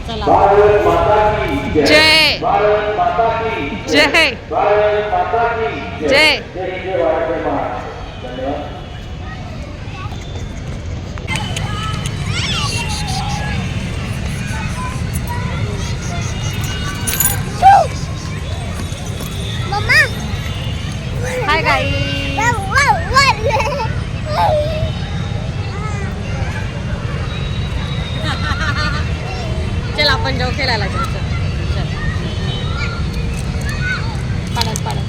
जय जय जय. हाय गाई. चल आपण जाऊ खेळायला जाऊ. चल पाडत पाडत.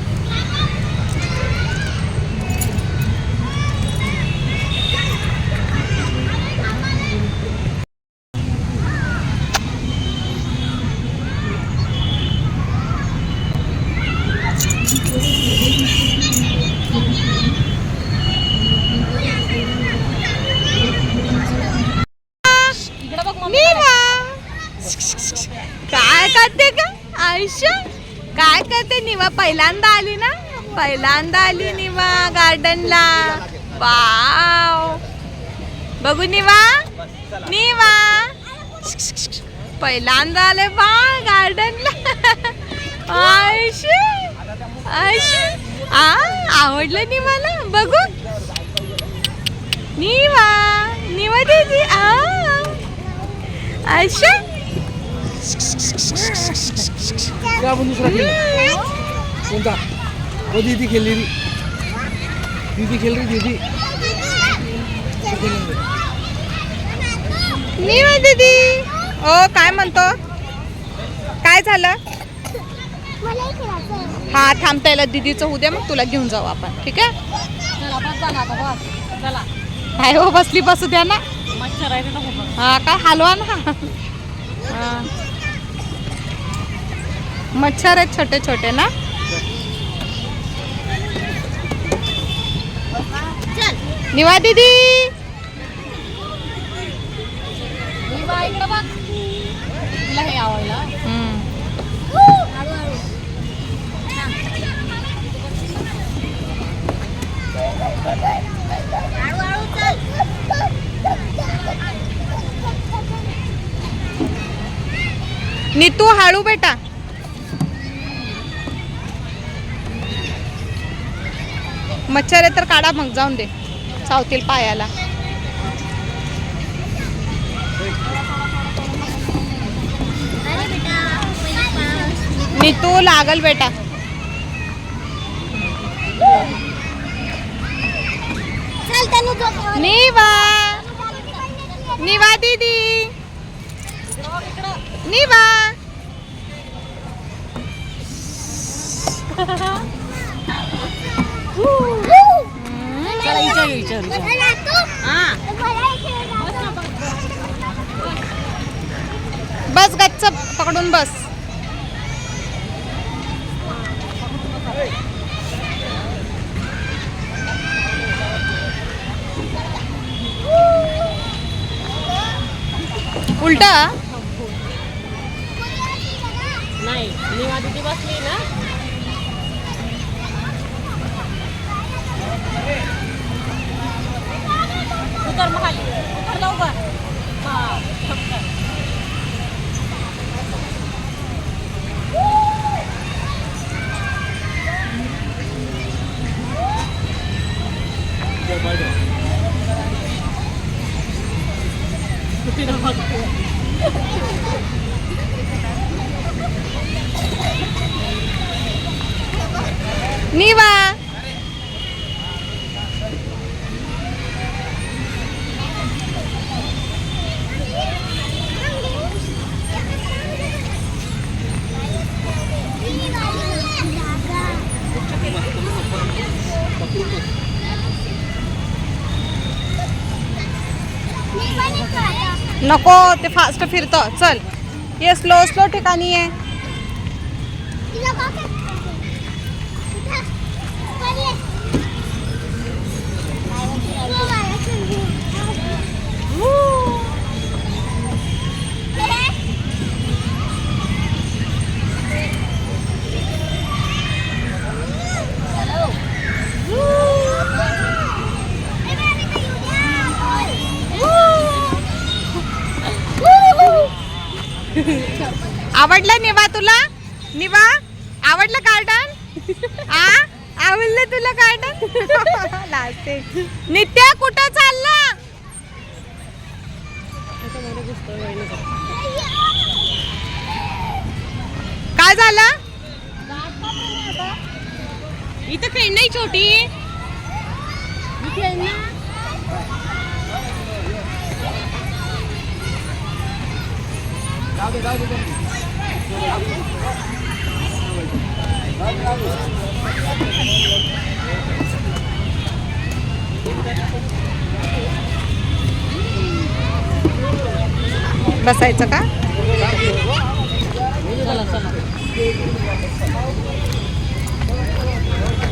काय करते का आयुष्य? काय करते? निवा पहिल्यांदा आली ना, पहिल्यांदा आली निवा गार्डनला. वाव, बघू निवा. निवा पहिल्यांदा आले बा गार्डनला. आयुष्य आयुष्य आवडलं निवाला. बघू निवा. निवा दीदी आयुष्य. क्या आपण दुसरा खेळ कोणता? ओ दीदी खेळली री. दीदी खेळ री दीदी. निवा दीदी. ओ काय म्हणतो? काय झालं? हा थांबता येईल. दीदीचं होऊ दे, मग तुला घेऊन जाऊ आपण. ठीक आहे. हाय हो, बसली बसू द्या ना. हा काय हलवा ना. मच्छर आहेत छोटे छोटे ना. निवा दीदी. हे आवडलं. नीतू हळू बेटा. मच्छर आहे तर काढा मग, जाऊन दे, चावतील पायाला. नीतू लागल बेटा. निवा. निवा दीदी. निवा. बस गच्च पकडून बस. उलटा नाही. निवा दीदी बसली ना. उतर मग खाली. उतर लवकर. निवा. नको, ते फास्ट फिरतं. चल, ये स्लो स्लो ठिकाणी आहे. आवडलं निवा तुला? निवा आवडलं गार्डन? आवडलं तुला गार्डन? लाजते. नित्या कुठं चालला? काय झालं? इथं खेळ नाही छोटी. बसायचं का? चला चला.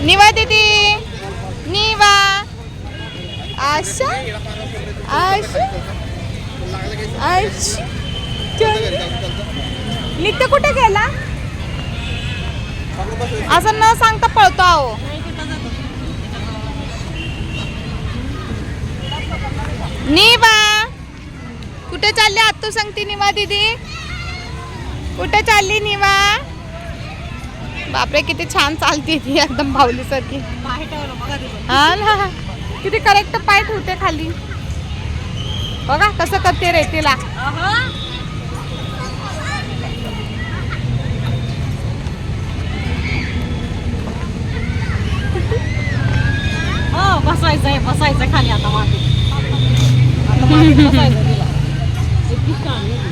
निवा दीदी, निवा. आशा आशा आशा. नित्य कुठे गेला? असं न सांगता पळतो आहो. निवा कुठे चालली आत्तू सांगते निवा दीदी? कुठे चालली निवा? बापरे किती छान चालते ती एकदम बाहुली सारखी. बाहेर ठेवलं बघा तिथं. हा ना किती करेक्ट पाय ठेवते खाली. बघा कसं करते रेतीला. हो बसायचंय खाली आता मातीत. आता मातीत बसायचं तिला. इतकी छान आहे.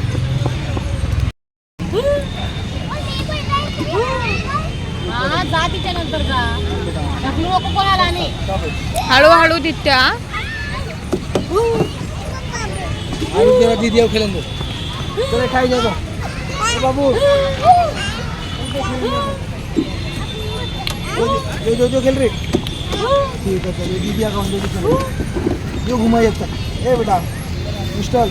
हा जा तिच्या नंतर जा. ढकलू नको कोणाला नाही. हळूहळू दित्या. आणि तेरा दीदी आओ खेलेंगे. चले खाई जाओ बाबू. जो खेल रहे. ठीक है चलिए दीदी का हम लोग जो घुमाइए तक. ए बेटा मिस्टर.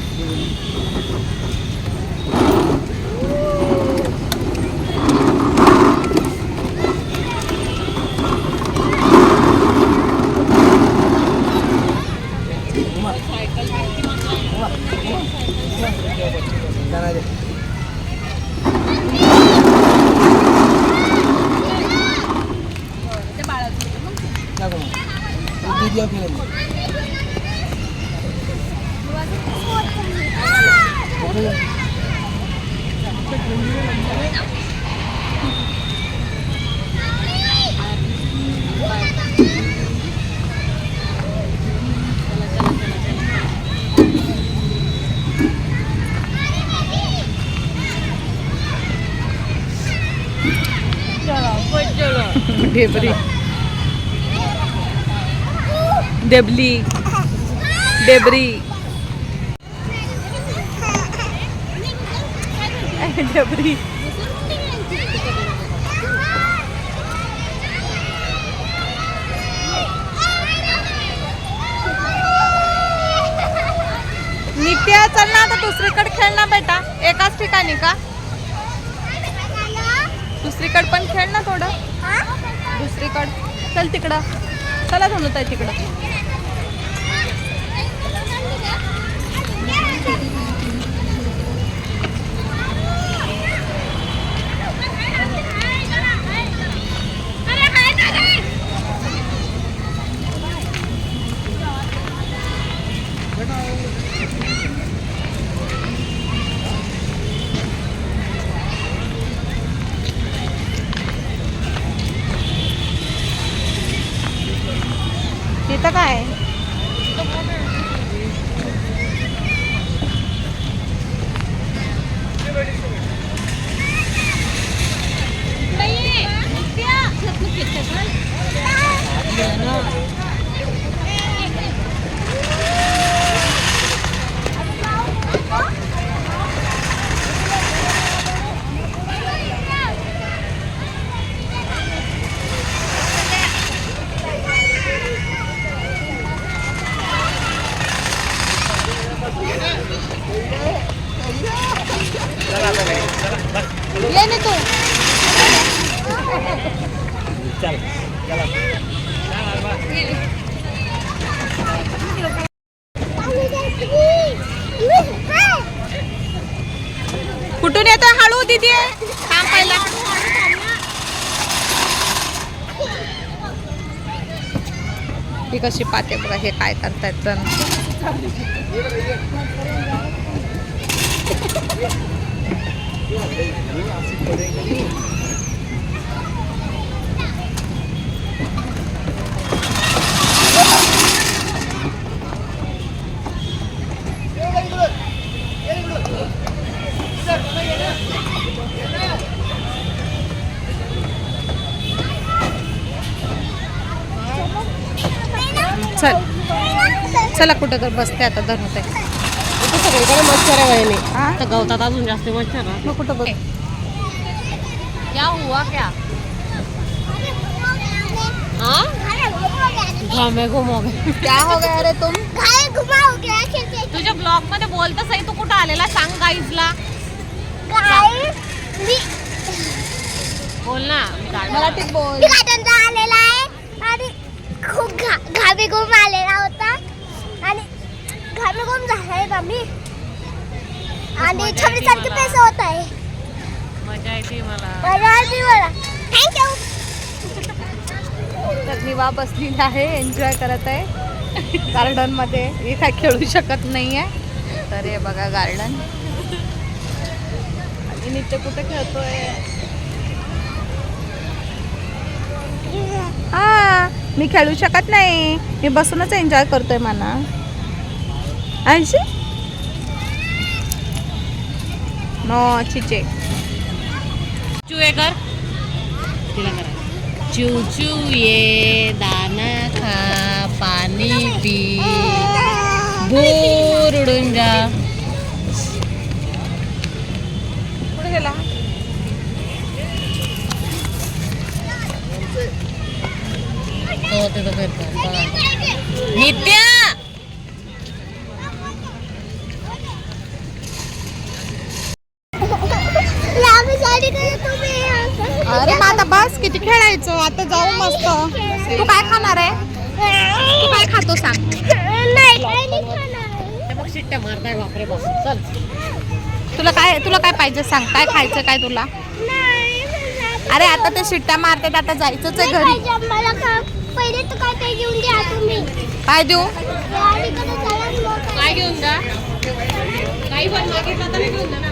दीदी आओ खेलेंगे. ढेबरी डेबली डेबरी डेबरी. नित्या चल ना आता दुसरीकडे खेळ ना बेटा. एकाच ठिकाणी का? दुसरीकडे पण खेळ ना थोडं. दुसरीकडं चल तिकडं. चला धनुत आहे तिकडं. तिथं काय? ये ना तू. चल चला. कुठून येतोय हळू दीदी थांब पहिला. ही कशी पाहते बघा हे काय करतायत जण. चल चला कुठं तर बसते आता धरते. इथं सगळीकडे मच्छर आहे वहिनी. तर गवतात अजून जास्त मच्छर आहे. मग कुठं बस. क्या हुआ क्या? हाँ? घामे घुमोगे. क्या हो गया रे तुम. तुझ्या ब्लॉग मध्ये बोलतच आहे तू कुठं आलेला सांग गाईजला. बोल ना. मराठीत बोल. आलेला आहे आणि खूप घामे घुम आलेला होता आणि घामे घुम झालाय आम्ही आणि 26 पैसे होत आहे. मजा येते मला. मला थँक्यू. तर निवा बसलेला आहे एन्जॉय करत आहे गार्डन मध्ये. हे काय खेळू शकत नाहीये. तर हे बघा गार्डन. आणि नित्य कुठे खेळतोय. हा मी खेळू शकत नाही. मी बसूनच एन्जॉय करतोय म्हणा. ऐशी नो चिचे चुए कर. तिला करा. चू चू ये दाना खा पाणी पी भूर उडून जा. कुठे गेला. हो ते तर फिरतो. नित्या अरे मग आता बस किती खेळायचं. आता जाऊ मस्त. तू काय खाणार आहे. तू काय खातो सांग. ते बघ शिट्ट्या मारताय. बापरे बाप. चल तुला काय पाहिजे सांग. काय खायचं काय तुला. अरे आता ते शिट्ट्या मारतात. आता जायचंच आहे घरी. पहिले तू काय घेऊन द्या तुम्ही. काय देऊ. काय घेऊन जा. काही पण मागितलं तरी घेऊन जा ना.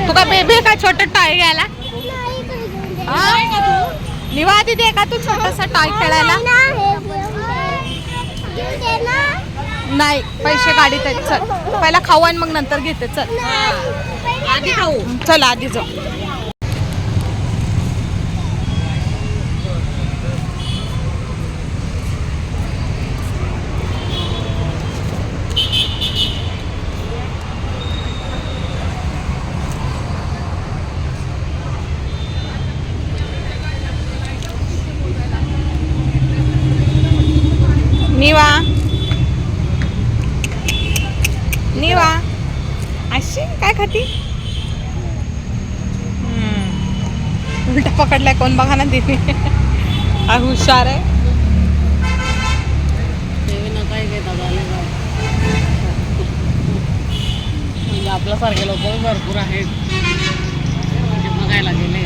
तू काय बेबी काय छोटं टॉय घ्यायला. निवा दिदी आहे का तू छोटासा टॉय खेळायला. नाही पैसे गाडीत आहेत. चल पहिला खाऊ आणि मग नंतर घेते. चल आधी खाऊ. चल आधी जाऊ. निवा अशी काय खाती. उलटा पकडलाय कोण बघा ना तिने. हुशार आहे. काय घेतात म्हणजे आपल्यासारखे लोक भरपूर आहेत. म्हणजे बघायला गेले.